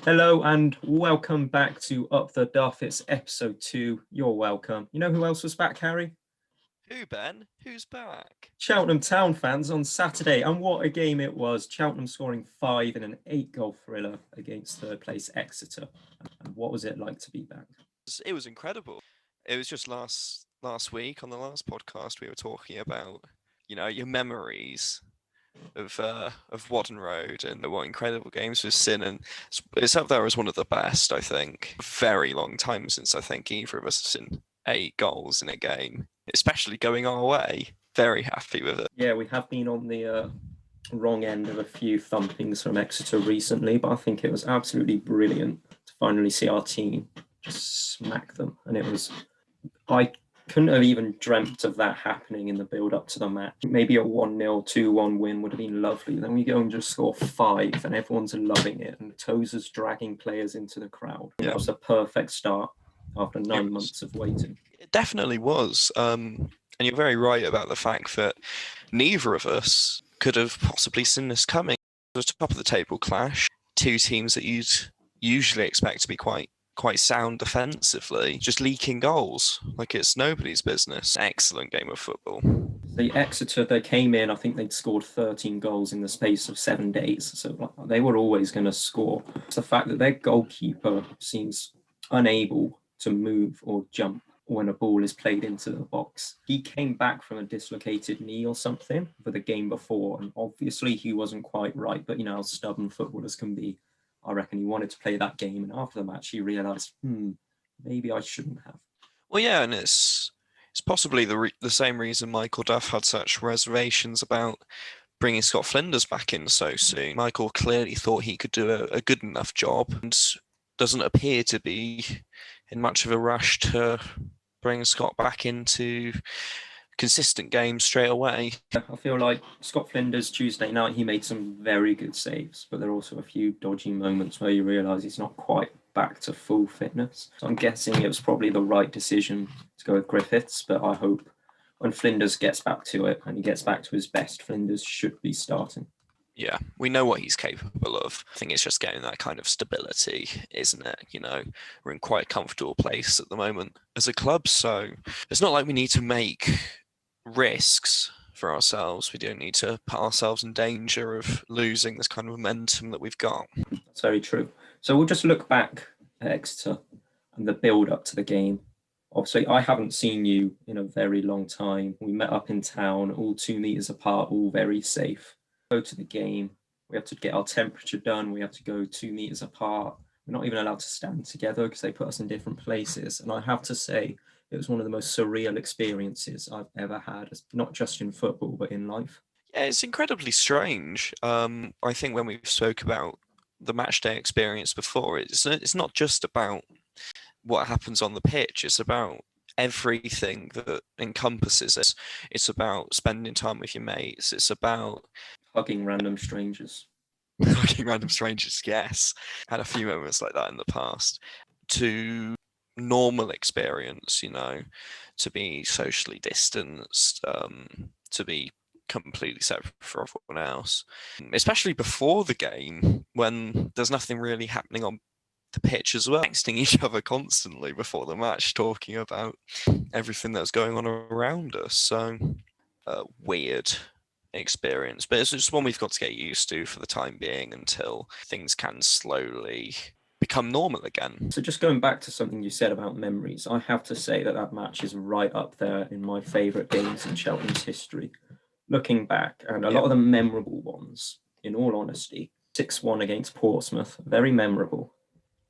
Hello and welcome back to Up The Duff. It's episode 2. You're welcome. You know who else was back, Harry? Who, Ben? Who's back? Cheltenham Town fans on Saturday. And what a game it was. Cheltenham scoring 5 in an 8-goal thriller against third place Exeter. And what was it like to be back? It was incredible. It was just last week on the last podcast we were talking about, your memories of Wadden Road and what incredible games we've seen, and it's up there as one of the best. I think very long time since I think either of us have seen 8 goals in a game, especially going our way. Very happy with it. Yeah, we have been on the wrong end of a few thumpings from Exeter recently, but I think it was absolutely brilliant to finally see our team just smack them. And I couldn't have even dreamt of that happening in the build-up to the match. Maybe a 1-0, 2-1 win would have been lovely. Then we go and just score 5 and everyone's loving it. And Tozer's dragging players into the crowd. Yeah. That was a perfect start after 9 months of waiting. It definitely was. And you're very right about the fact that neither of us could have possibly seen this coming. It was a top of the table clash. 2 teams that you'd usually expect to be quite sound defensively, just leaking goals like it's nobody's business. Excellent game of football. The Exeter, they came in, I think they'd scored 13 goals in the space of 7 days. So they were always going to score. It's the fact that their goalkeeper seems unable to move or jump when a ball is played into the box. He came back from a dislocated knee or something for the game before, and obviously he wasn't quite right, but how stubborn footballers can be. I reckon he wanted to play that game, and after the match he realised, maybe I shouldn't have. Well, yeah, and it's possibly the same reason Michael Duff had such reservations about bringing Scott Flinders back in so soon. Michael clearly thought he could do a good enough job and doesn't appear to be in much of a rush to bring Scott back into consistent games straight away. I feel like Scott Flinders Tuesday night, he made some very good saves, but there are also a few dodgy moments where you realise he's not quite back to full fitness. So I'm guessing it was probably the right decision to go with Griffiths, but I hope when Flinders gets back to it and he gets back to his best, Flinders should be starting. Yeah, we know what he's capable of. I think it's just getting that kind of stability, isn't it? We're in quite a comfortable place at the moment as a club, so it's not like we need to make risks for ourselves. We don't need to put ourselves in danger of losing this kind of momentum that we've got. That's very true. So we'll just look back at Exeter and the build up to the game. Obviously, I haven't seen you in a very long time. We met up in town, all 2 meters apart, all very safe. Go to the game. We have to get our temperature done. We have to go 2 meters apart. We're not even allowed to stand together because they put us in different places. And I have to say, it was one of the most surreal experiences I've ever had, not just in football, but in life. Yeah, it's incredibly strange. I think when we spoke about the matchday experience before, it's not just about what happens on the pitch. It's about everything that encompasses it. It's about spending time with your mates. It's about hugging random strangers. Hugging random strangers, yes. Had a few moments like that in the past. To normal experience, to be socially distanced, to be completely separate from everyone else, especially before the game when there's nothing really happening on the pitch as well, texting each other constantly before the match, talking about everything that's going on around us. So weird experience, but it's just one we've got to get used to for the time being until things can slowly become normal again. So just going back to something you said about memories, I have to say that match is right up there in my favourite games in Cheltenham's history. Looking back, and a lot of the memorable ones, in all honesty, 6-1 against Portsmouth, very memorable.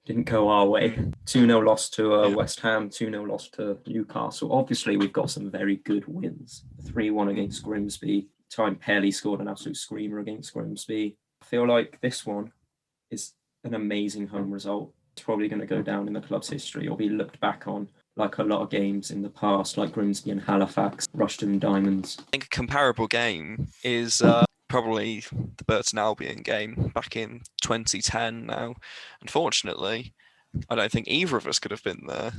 Didn't go our way. 2-0 loss to West Ham, 2-0 loss to Newcastle. Obviously, we've got some very good wins. 3-1 against Grimsby. Time Pelly scored an absolute screamer against Grimsby. I feel like this one is an amazing home result. It's probably going to go down in the club's history or be looked back on like a lot of games in the past, like Grimsby and Halifax, Rushden Diamonds. I think a comparable game is probably the Burton Albion game back in 2010 now. Unfortunately, I don't think either of us could have been there,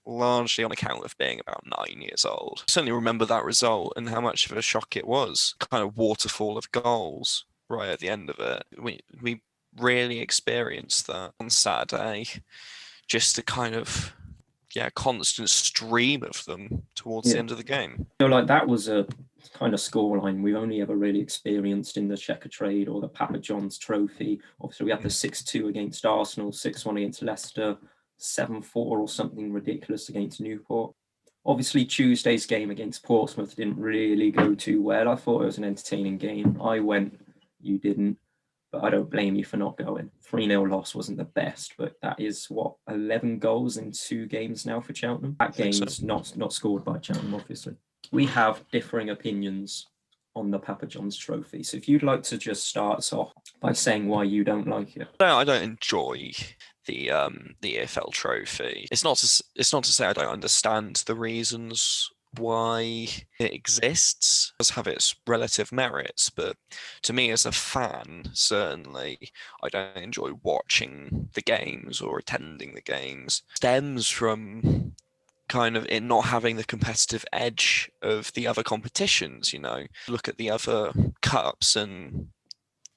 largely on account of being about 9 years old. I certainly remember that result and how much of a shock it was. Kind of waterfall of goals right at the end of it. We really experience that on Saturday. Just a kind of constant stream of them towards the end of the game. I feel like that was a kind of scoreline we've only ever really experienced in the Checker Trade or the Papa John's Trophy. Obviously, we had the 6-2 against Arsenal, 6-1 against Leicester, 7-4 or something ridiculous against Newport. Obviously, Tuesday's game against Portsmouth didn't really go too well. I thought it was an entertaining game. I went, you didn't, but I don't blame you for not going. 3-0 loss wasn't the best, but that is, 11 goals in 2 games now for Cheltenham? That game's not scored by Cheltenham, obviously. We have differing opinions on the Papa John's Trophy. So if you'd like to just start us off by saying why you don't like it. No, I don't enjoy the EFL Trophy. It's not to say I don't understand the reasons why it exists. It does have its relative merits, but to me as a fan, certainly, I don't enjoy watching the games or attending the games. It stems from kind of it not having the competitive edge of the other competitions, you know. Look at the other cups and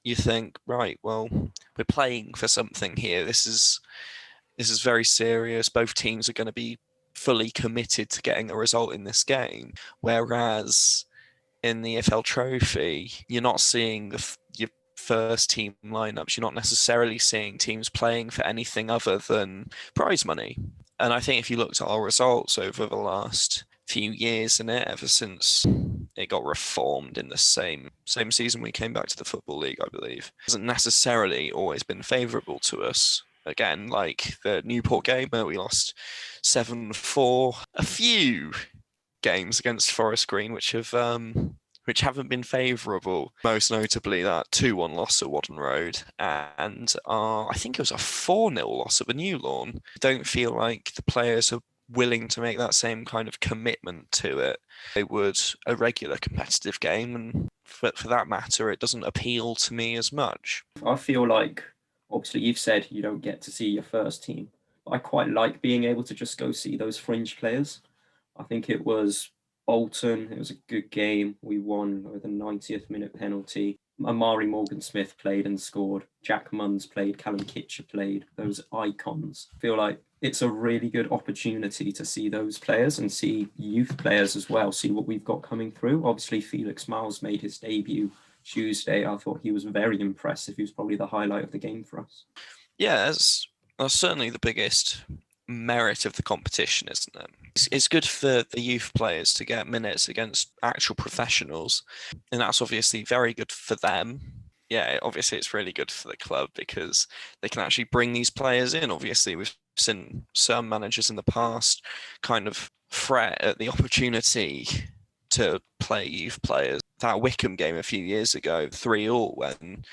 you think, right, well, we're playing for something here. This is very serious. Both teams are going to be fully committed to getting a result in this game. Whereas in the EFL Trophy, you're not seeing your first team lineups. You're not necessarily seeing teams playing for anything other than prize money. And I think if you looked at our results over the last few years in it, ever since it got reformed in the same season we came back to the Football League, I believe, it hasn't necessarily always been favourable to us. Again, like the Newport game where we lost 7-4, a few games against Forest Green which haven't been favourable. Most notably that 2-1 loss at Wadden Road and I think it was a 4-0 loss at the New Lawn. I don't feel like the players are willing to make that same kind of commitment to it. It would a regular competitive game, and for that matter, it doesn't appeal to me as much. I feel like, obviously, you've said you don't get to see your first team. But I quite like being able to just go see those fringe players. I think it was Bolton. It was a good game. We won with a 90th minute penalty. Amari Morgan-Smith played and scored. Jack Munns played. Callum Kitcher played. Those icons. I feel like it's a really good opportunity to see those players and see youth players as well, see what we've got coming through. Obviously, Felix Miles made his debut Tuesday. I thought he was very impressive. He was probably the highlight of the game for us. Yeah, that's certainly the biggest merit of the competition, isn't it? It's good for the youth players to get minutes against actual professionals, and that's obviously very good for them. Yeah, obviously it's really good for the club because they can actually bring these players in. Obviously, we've seen some managers in the past kind of fret at the opportunity to play youth players. That Wickham game a few years ago, 3-3, when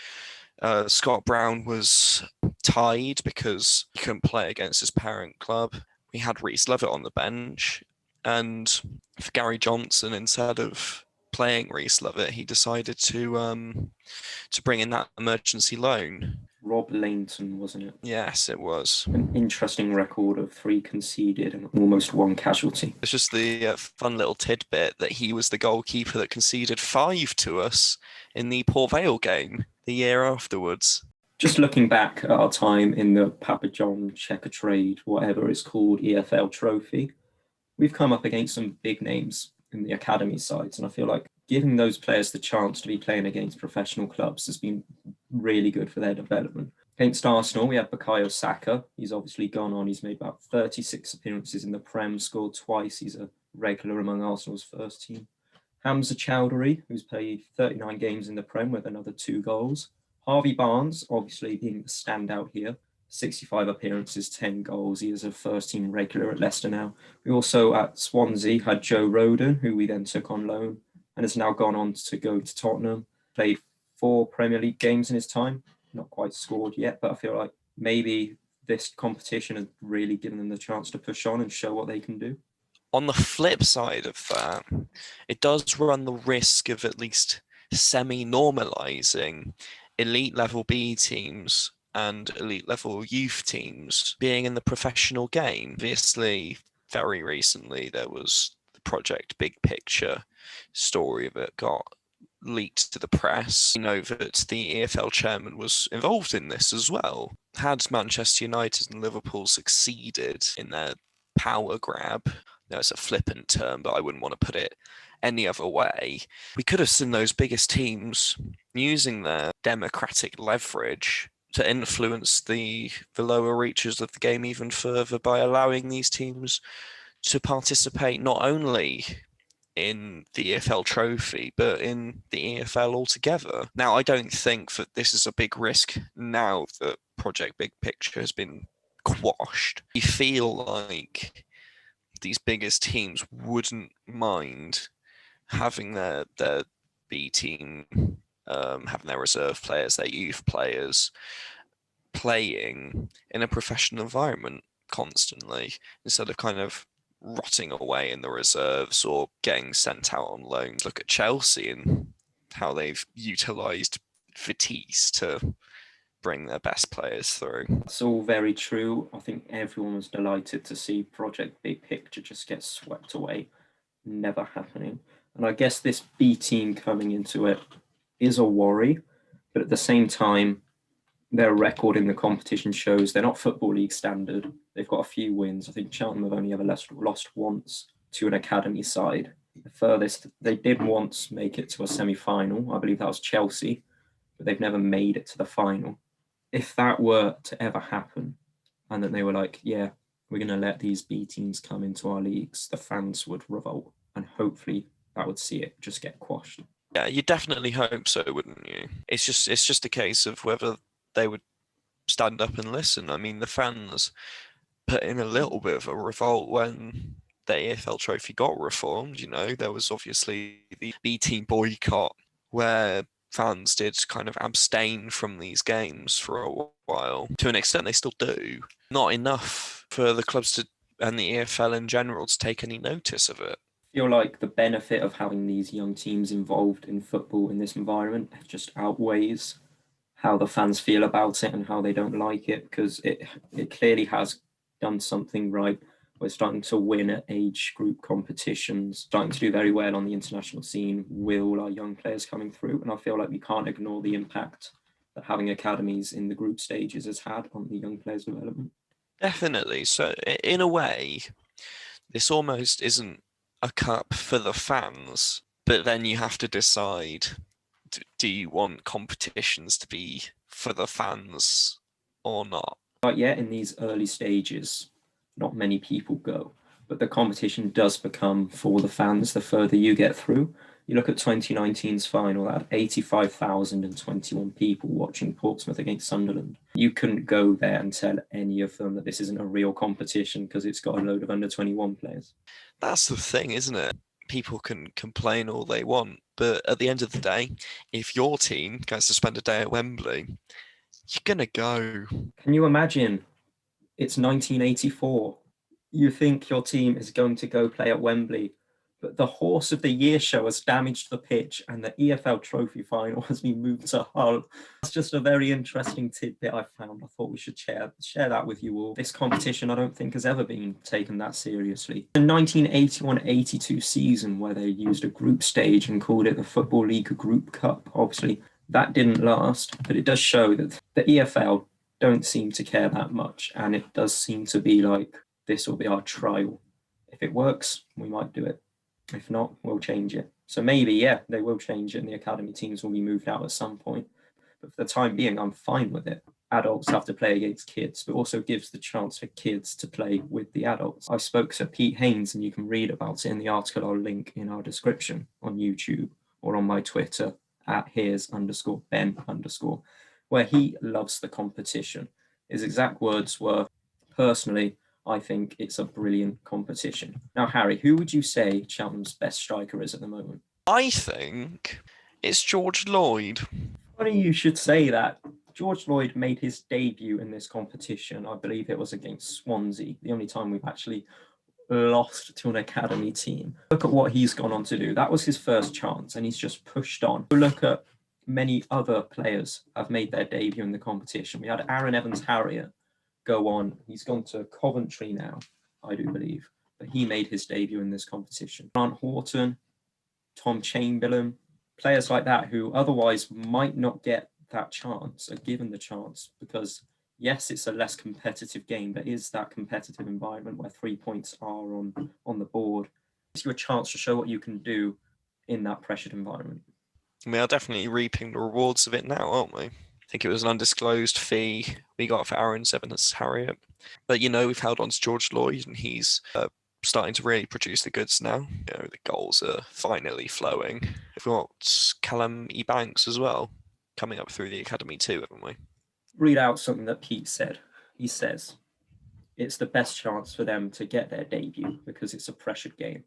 Scott Brown was tied because he couldn't play against his parent club. We had Reece Lovett on the bench, and for Gary Johnson, instead of playing Reece Lovett, he decided to bring in that emergency loan. Rob Lainton, wasn't it? Yes, it was. An interesting record of 3 conceded and almost 1 casualty. It's just the fun little tidbit that he was the goalkeeper that conceded 5 to us in the Port Vale game the year afterwards. Just looking back at our time in the Papa John Checker Trade, whatever it's called, EFL Trophy, we've come up against some big names in the academy sides, and I feel like giving those players the chance to be playing against professional clubs has been really good for their development. Against Arsenal, we had Bukayo Saka. He's obviously gone on. He's made about 36 appearances in the Prem, scored twice. He's a regular among Arsenal's first team. Hamza Chowdhury, who's played 39 games in the Prem with another 2 goals. Harvey Barnes, obviously being the standout here, 65 appearances, 10 goals. He is a first-team regular at Leicester now. We also, at Swansea, had Joe Rodon, who we then took on loan and has now gone on to go to Tottenham. Played 4 Premier League games in his time. Not quite scored yet, but I feel like maybe this competition has really given them the chance to push on and show what they can do. On the flip side of that, it does run the risk of at least semi-normalising elite level B teams and elite level youth teams being in the professional game. Obviously, very recently there was the Project Big Picture story that got leaked to the press. You know that the EFL chairman was involved in this as well. Had Manchester United and Liverpool succeeded in their power grab, no, it's a flippant term, but I wouldn't want to put it any other way, we could have seen those biggest teams using their democratic leverage to influence the lower reaches of the game even further by allowing these teams to participate not only in the EFL trophy, but in the EFL altogether. Now, I don't think that this is a big risk now that Project Big Picture has been quashed. You feel like these biggest teams wouldn't mind having their B team, having their reserve players, their youth players playing in a professional environment constantly instead of kind of rotting away in the reserves or getting sent out on loan. Look at Chelsea and how they've utilised Vitesse to bring their best players through. That's all very true. I think everyone was delighted to see Project Big Picture just get swept away, never happening. And I guess this B team coming into it is a worry, but at the same time, their record in the competition shows they're not Football League standard. They've got a few wins. I think Cheltenham have only ever lost once to an academy side. The furthest they did once make it to a semi-final. I believe that was Chelsea, but they've never made it to the final. If that were to ever happen, and that they were like, yeah, we're going to let these B teams come into our leagues, the fans would revolt, and hopefully that would see it just get quashed. Yeah, you definitely hope so, wouldn't you? It's just a case of whether they would stand up and listen. I mean, the fans put in a little bit of a revolt when the EFL trophy got reformed. You know, there was obviously the B team boycott where fans did kind of abstain from these games for a while. To an extent, they still do. Not enough for the clubs to and the EFL in general to take any notice of it. I feel like the benefit of having these young teams involved in football in this environment just outweighs how the fans feel about it and how they don't like it, because it clearly has done something right. We're starting to win at age group competitions, starting to do very well on the international scene with all our young players coming through. And I feel like we can't ignore the impact that having academies in the group stages has had on the young players' development. Definitely. So in a way, this almost isn't a cup for the fans, but then you have to decide, do you want competitions to be for the fans or not? But yet in these early stages, not many people go, but the competition does become for the fans the further you get through. You look at 2019's final, that had 85,021 people watching Portsmouth against Sunderland. You couldn't go there and tell any of them that this isn't a real competition because it's got a load of under 21 players. That's the thing, isn't it? People can complain all they want, but at the end of the day, if your team goes to spend a day at Wembley, you're going to go. Can you imagine? It's 1984. You think your team is going to go play at Wembley, but the Horse of the Year show has damaged the pitch and the EFL Trophy final has been moved to Hull. That's just a very interesting tidbit I found. I thought we should share that with you all. This competition, I don't think, has ever been taken that seriously. The 1981-82 season, where they used a group stage and called it the Football League Group Cup, obviously that didn't last, but it does show that the EFL don't seem to care that much, and it does seem to be like, this will be our trial. If it works, we might do it. If not, we'll change it. So maybe, yeah, they will change it and the academy teams will be moved out at some point. But for the time being, I'm fine with it. Adults have to play against kids, but also gives the chance for kids to play with the adults. I spoke to Pete Haynes, and you can read about it in the article I'll link in our description on YouTube or on my Twitter at here's_Ben_, where he loves the competition. His exact words were, personally, I think it's a brilliant competition. Now, Harry, who would you say Cheltenham's best striker is at the moment? I think it's George Lloyd. Funny you should say that. George Lloyd made his debut in this competition. I believe it was against Swansea, the only time we've actually lost to an academy team. Look at what he's gone on to do. That was his first chance, and he's just pushed on. Look at many other players have made their debut in the competition. We had Aaron Evans-Harriott go on. He's gone to Coventry now, I do believe, but he made his debut in this competition. Grant Horton, Tom Chamberlain, Players like that who otherwise might not get that chance are given the chance because, yes, it's a less competitive game. There is that competitive environment where 3 points are on the board. It's your chance to show what you can do in that pressured environment. We are definitely reaping the rewards of it now, aren't we? I think it was an undisclosed fee we got for Aaron Evans Harriet. But, we've held on to George Lloyd and he's starting to really produce the goods now. The goals are finally flowing. We've got Callum Ebanks as well coming up through the academy too, haven't we? Read out something that Pete said. He says, it's the best chance for them to get their debut because it's a pressured game,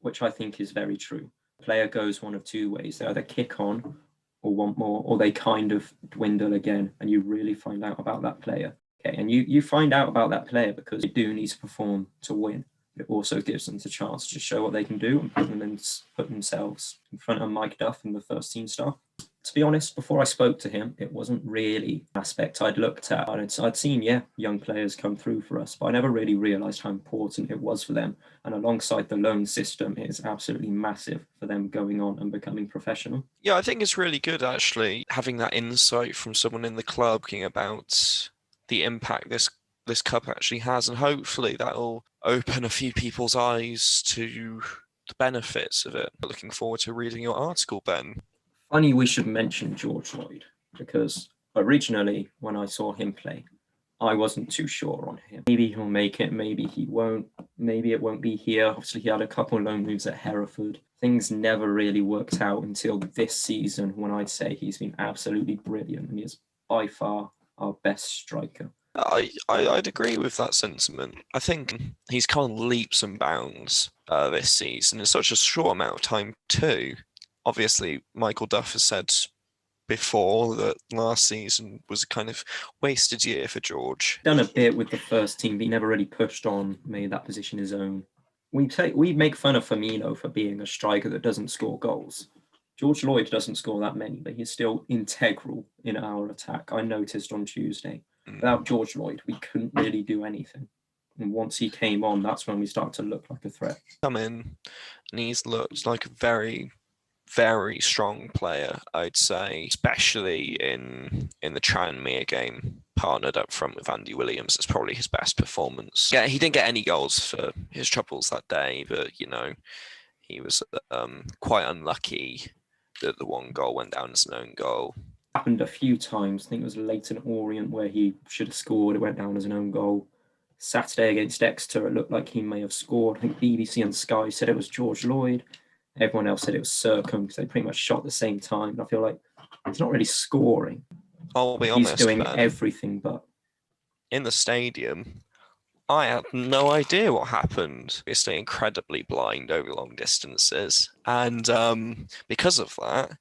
which I think is very true. The player goes one of two ways. They either kick on or want more, or they kind of dwindle again, and you really find out about that player. Okay, and you find out about that player because they do need to perform to win. It also gives them the chance to show what they can do and put themselves in front of Mike Duff in the first team staff. To be honest, before I spoke to him, it wasn't really an aspect I'd looked at. I'd seen, young players come through for us, but I never really realised how important it was for them. And alongside the loan system, it is absolutely massive for them going on and becoming professional. Yeah, I think it's really good actually having that insight from someone in the club talking about the impact this cup actually has, and hopefully that'll open a few people's eyes to the benefits of it. Looking forward to reading your article, Ben. Funny we should mention George Lloyd, because originally when I saw him play, I wasn't too sure on him. Maybe he'll make it, maybe he won't, maybe it won't be here. Obviously, he had a couple of loan moves at Hereford. Things never really worked out until this season, when I'd say he's been absolutely brilliant and he is by far our best striker. I'd agree with that sentiment. I think he's come on leaps and bounds this season in such a short amount of time too. Obviously, Michael Duff has said before that last season was a kind of wasted year for George. Done a bit with the first team, but he never really pushed on, made that position his own. We make fun of Firmino for being a striker that doesn't score goals. George Lloyd doesn't score that many, but he's still integral in our attack. I noticed on Tuesday. Without George Lloyd, we couldn't really do anything. And once he came on, that's when we started to look like a threat. Come in, and he's looked like a very, very strong player, I'd say, especially in the Tranmere game, partnered up front with Andy Williams. It's probably his best performance. Yeah, he didn't get any goals for his troubles that day, but he was quite unlucky that the one goal went down as an own goal. Happened a few times. I think it was Leighton Orient where he should have scored. It went down as an own goal. Saturday against Exeter, it looked like he may have scored. I think BBC and Sky said it was George Lloyd. Everyone else said it was Sercombe because they pretty much shot at the same time. And I feel like he's not really scoring. I'll be honest, he's doing man, everything but. In the stadium, I had no idea what happened. Obviously, incredibly blind over long distances, and because of that,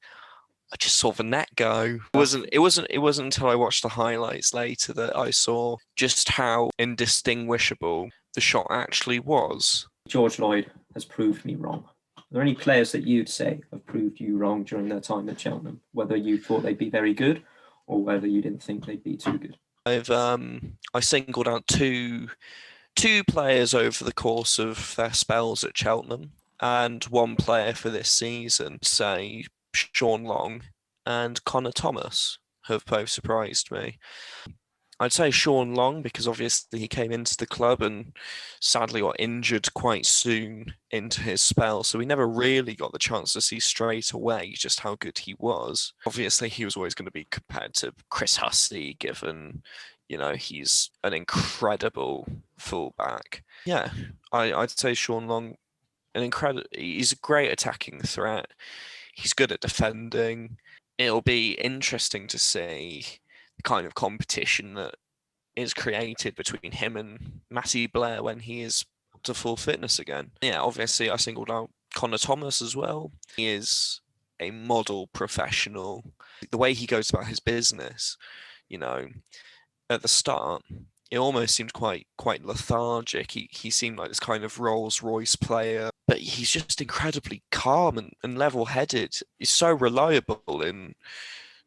I just saw the net go. It wasn't until I watched the highlights later that I saw just how indistinguishable the shot actually was. George Lloyd has proved me wrong. Are there any players that you'd say have proved you wrong during their time at Cheltenham? Whether you thought they'd be very good or whether you didn't think they'd be too good? I singled out two players over the course of their spells at Cheltenham, and one player for this season, say Sean Long and Connor Thomas, have both surprised me. I'd say Sean Long because obviously he came into the club and sadly got injured quite soon into his spell, so we never really got the chance to see straight away just how good he was. Obviously he was always going to be compared to Chris Hussey, given he's an incredible fullback. Yeah, I'd say Sean Long, he's a great attacking threat. He's good at defending. It'll be interesting to see the kind of competition that is created between him and Matty Blair when he is to full fitness again. Yeah, obviously I singled out Connor Thomas as well. He is a model professional. The way he goes about his business, at the start, it almost seemed quite lethargic. He seemed like this kind of Rolls Royce player, but he's just incredibly calm and level-headed. He's so reliable in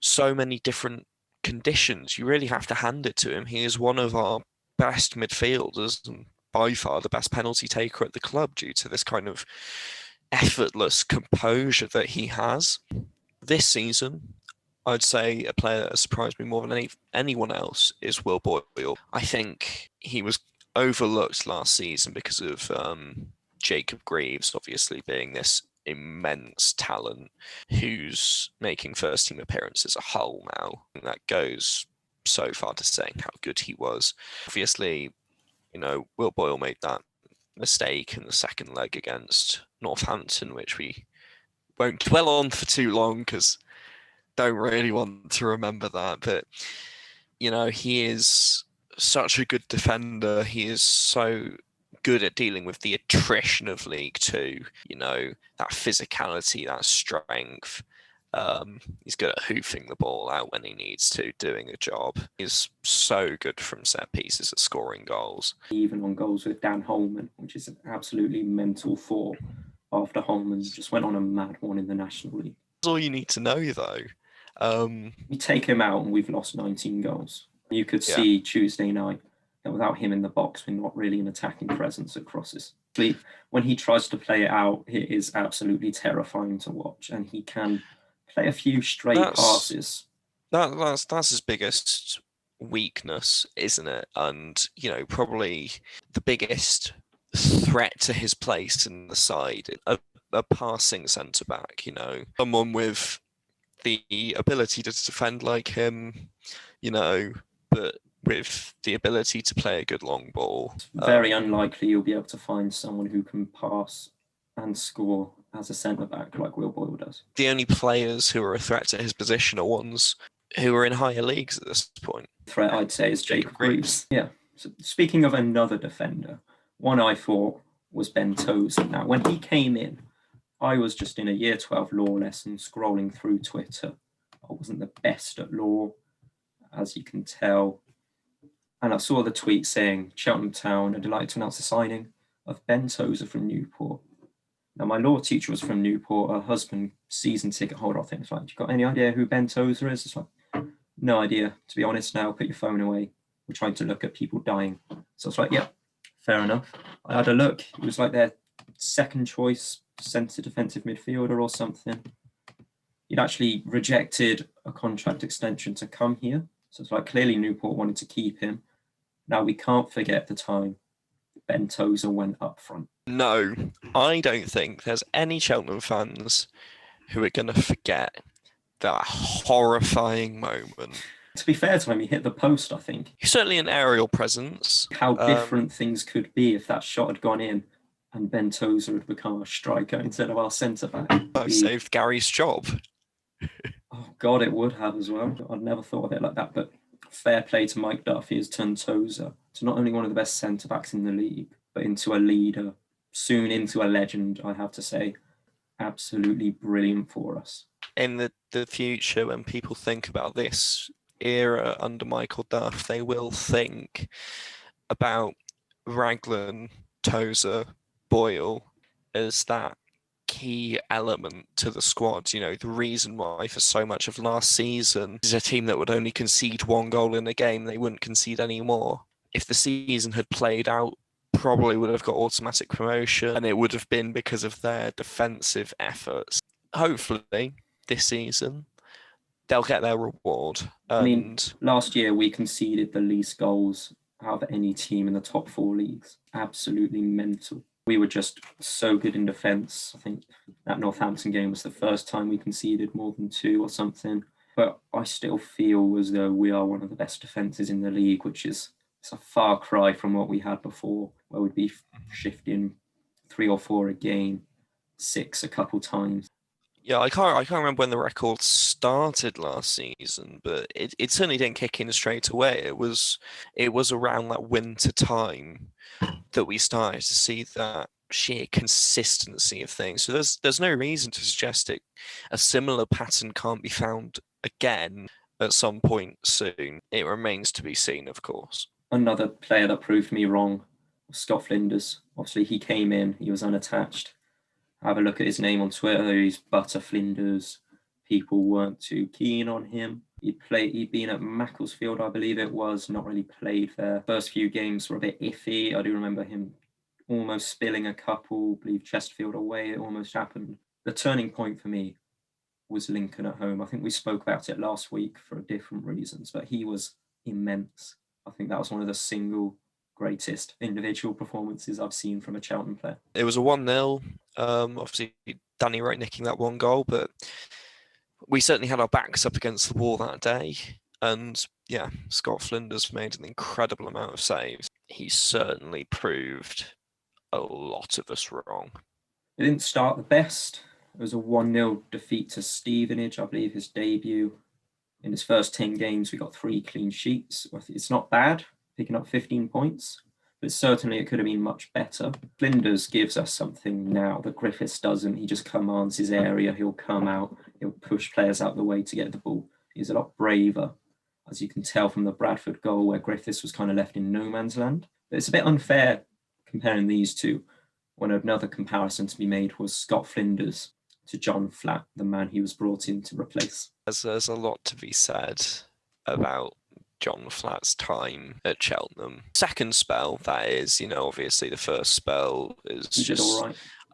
so many different conditions. You really have to hand it to him. He is one of our best midfielders and by far the best penalty taker at the club due to this kind of effortless composure that he has. This season, I'd say a player that has surprised me more than anyone else is Will Boyle. I think he was overlooked last season because of Jacob Greaves, obviously being this immense talent who's making first team appearances a whole now. And that goes so far to saying how good he was. Obviously, Will Boyle made that mistake in the second leg against Northampton, which we won't dwell on for too long because don't really want to remember that. But he is such a good defender. He is so good at dealing with the attrition of League Two. That physicality, that strength. He's good at hoofing the ball out when he needs to, doing a job. He's so good from set pieces at scoring goals. Even on goals with Dan Holman, which is an absolutely mental thought after Holman just went on a mad one in the National League. That's all you need to know, though. We take him out and we've lost 19 goals. You could see Tuesday night that without him in the box, we're not really an attacking presence at crosses. When he tries to play it out, it is absolutely terrifying to watch, and he can play a few stray passes. That's his biggest weakness, isn't it? And probably the biggest threat to his place in the side, a passing centre back. Someone with the ability to defend like him, but with the ability to play a good long ball. It's very unlikely you'll be able to find someone who can pass and score as a centre-back like Will Boyle does. The only players who are a threat to his position are ones who are in higher leagues at this point. Threat, I'd say, is Jacob Greaves. Yeah. So speaking of another defender, one I thought was Ben Tozer. Now, when he came in, I was just in a Year 12 law lesson scrolling through Twitter. I wasn't the best at law, as you can tell. And I saw the tweet saying, Cheltenham Town are delighted to announce the signing of Ben Tozer from Newport. Now, my law teacher was from Newport. Her husband, season ticket holder, I think. It's like, you got any idea who Ben Tozer is? It's like, no idea. To be honest now, put your phone away. We're trying to look at people dying. So it's like, yeah, fair enough. I had a look. It was like their second choice centre defensive midfielder or something. He'd actually rejected a contract extension to come here. So it's like clearly Newport wanted to keep him. Now, we can't forget the time Ben Tozer went up front. No, I don't think there's any Cheltenham fans who are going to forget that horrifying moment. To be fair to him, he hit the post, I think. He's certainly an aerial presence. How different things could be if that shot had gone in and Ben Tozer had become a striker instead of our centre-back. I've saved Gary's job. Oh, God, it would have as well. I'd never thought of it like that, but fair play to Mike Duff. He has turned Tozer to not only one of the best centre-backs in the league, but into a leader, soon into a legend, I have to say. Absolutely brilliant for us. In the future, when people think about this era under Michael Duff, they will think about Raglan, Tozer, Boyle as that key element to the squad. The reason why for so much of last season is a team that would only concede one goal in a game, they wouldn't concede any more. If the season had played out, probably would have got automatic promotion, and it would have been because of their defensive efforts. Hopefully this season they'll get their reward. I mean, last year we conceded the least goals out of any team in the top 4 leagues. Absolutely mental. We were just so good in defence. I think that Northampton game was the first time we conceded more than 2 or something. But I still feel as though we are one of the best defences in the league, which is it's a far cry from what we had before, where we'd be shifting 3 or 4 a game, 6 a couple times. Yeah, I can't remember when the record started last season, but it certainly didn't kick in straight away. It was around that winter time that we started to see that sheer consistency of things. So there's no reason to suggest a similar pattern can't be found again at some point soon. It remains to be seen, of course. Another player that proved me wrong was Scott Flinders. Obviously, he came in, he was unattached. Have a look at his name on Twitter. He's Butter Flinders. People weren't too keen on him. He'd been at Macclesfield, I believe it was, not really played there. First few games were a bit iffy. I do remember him almost spilling a couple. I believe Chesterfield away, it almost happened. The turning point for me was Lincoln at home. I think we spoke about it last week for different reasons, but he was immense. I think that was one of the single greatest individual performances I've seen from a Cheltenham player. It was a 1-0. Obviously, Danny Wright nicking that one goal, but we certainly had our backs up against the wall that day. And yeah, Scott Flinders made an incredible amount of saves. He certainly proved a lot of us wrong. It didn't start the best. It was a 1-0 defeat to Stevenage, I believe his debut. In his first 10 games, we got 3 clean sheets. It's not bad, picking up 15 points, but certainly it could have been much better. Flinders gives us something now that Griffiths doesn't. He just commands his area. He'll come out. He'll push players out the way to get the ball. He's a lot braver, as you can tell from the Bradford goal where Griffiths was kind of left in no man's land. But it's a bit unfair comparing these two, when another comparison to be made was Scott Flinders to John Flatt, the man he was brought in to replace. There's a lot to be said about John Flatt's time at Cheltenham. Second spell, that is, obviously the first spell is just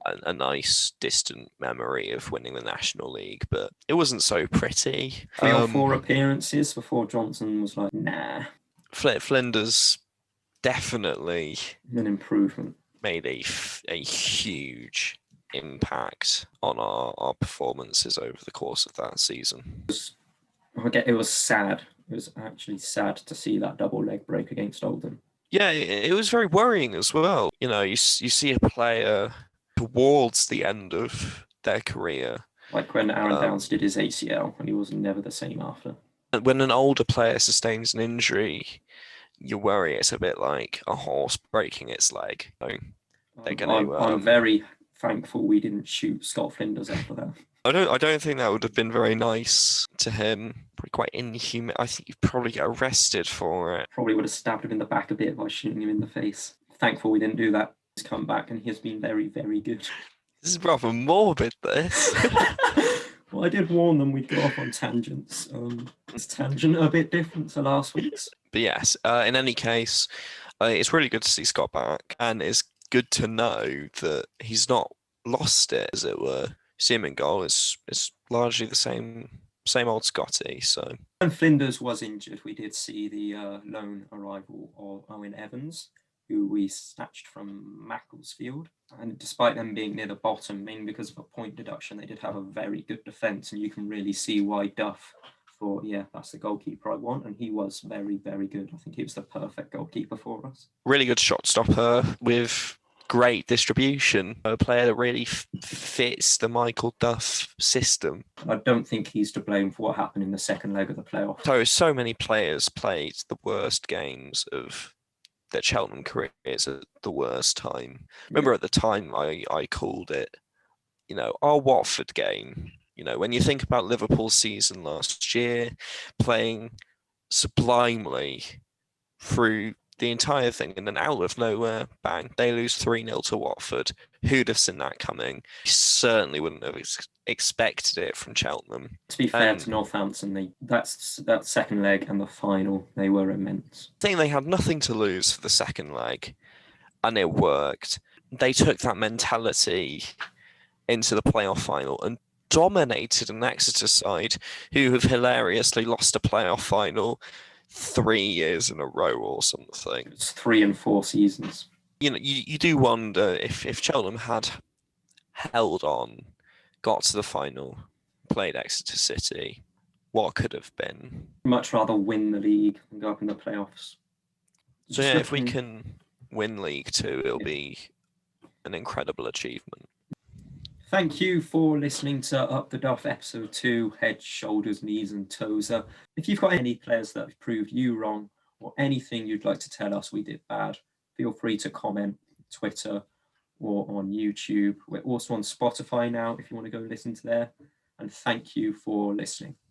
a nice distant memory of winning the National League, but it wasn't so pretty. 3 or 4 appearances before Johnson was like, nah. Flinders definitely an improvement. Made a huge impact on our performances over the course of that season. It was sad. It was actually sad to see that double leg break against Oldham. Yeah, it was very worrying as well. You see a player towards the end of their career. Like when Aaron Downs did his ACL and he was never the same after. When an older player sustains an injury, you worry it's a bit like a horse breaking its leg. I'm very thankful we didn't shoot Scott Flinders after that. I don't think that would have been very nice to him. Probably quite inhuman. I think you'd probably get arrested for it. Probably would have stabbed him in the back a bit by shooting him in the face. Thankful we didn't do that. He's come back and he has been very, very good. This is rather morbid, this. Well, I did warn them we'd go off on tangents. This tangent a bit different to last week's. But yes, in any case, it's really good to see Scott back, and it's good to know that he's not lost it, as it were. See him in goal, it's largely the same old Scotty. So when Flinders was injured, we did see the loan arrival of Owen Evans, who we snatched from Macclesfield. And despite them being near the bottom, mainly because of a point deduction, they did have a very good defence, and you can really see why Duff thought, yeah, that's the goalkeeper I want, and he was very, very good. I think he was the perfect goalkeeper for us. Really good shot stopper with great distribution. A player that really fits the Michael Duff system. I don't think he's to blame for what happened in the second leg of the playoff. So many players played the worst games of their Cheltenham careers at the worst time. Remember at the time I called it, our Watford game. When you think about Liverpool's season last year, playing sublimely through the entire thing, and then out of nowhere, bang, they lose 3-0 to Watford. Who'd have seen that coming? You certainly wouldn't have expected it from Cheltenham. To be fair to Northampton, that second leg and the final, they were immense. I think they had nothing to lose for the second leg, and it worked. They took that mentality into the playoff final and dominated an Exeter side who have hilariously lost a playoff final 3 years in a row or something. It's 3 and 4 seasons. You do wonder if Cheltenham had held on, got to the final, played Exeter City, what could have been. Much rather win the league than go up in the playoffs. So yeah, if we can win League Two, it'll be an incredible achievement. Thank you for listening to Up The Duff episode 2, Head, Shoulders, Knees and Tozer. If you've got any players that have proved you wrong or anything you'd like to tell us we did bad, feel free to comment on Twitter or on YouTube. We're also on Spotify now if you want to go listen to there. And thank you for listening.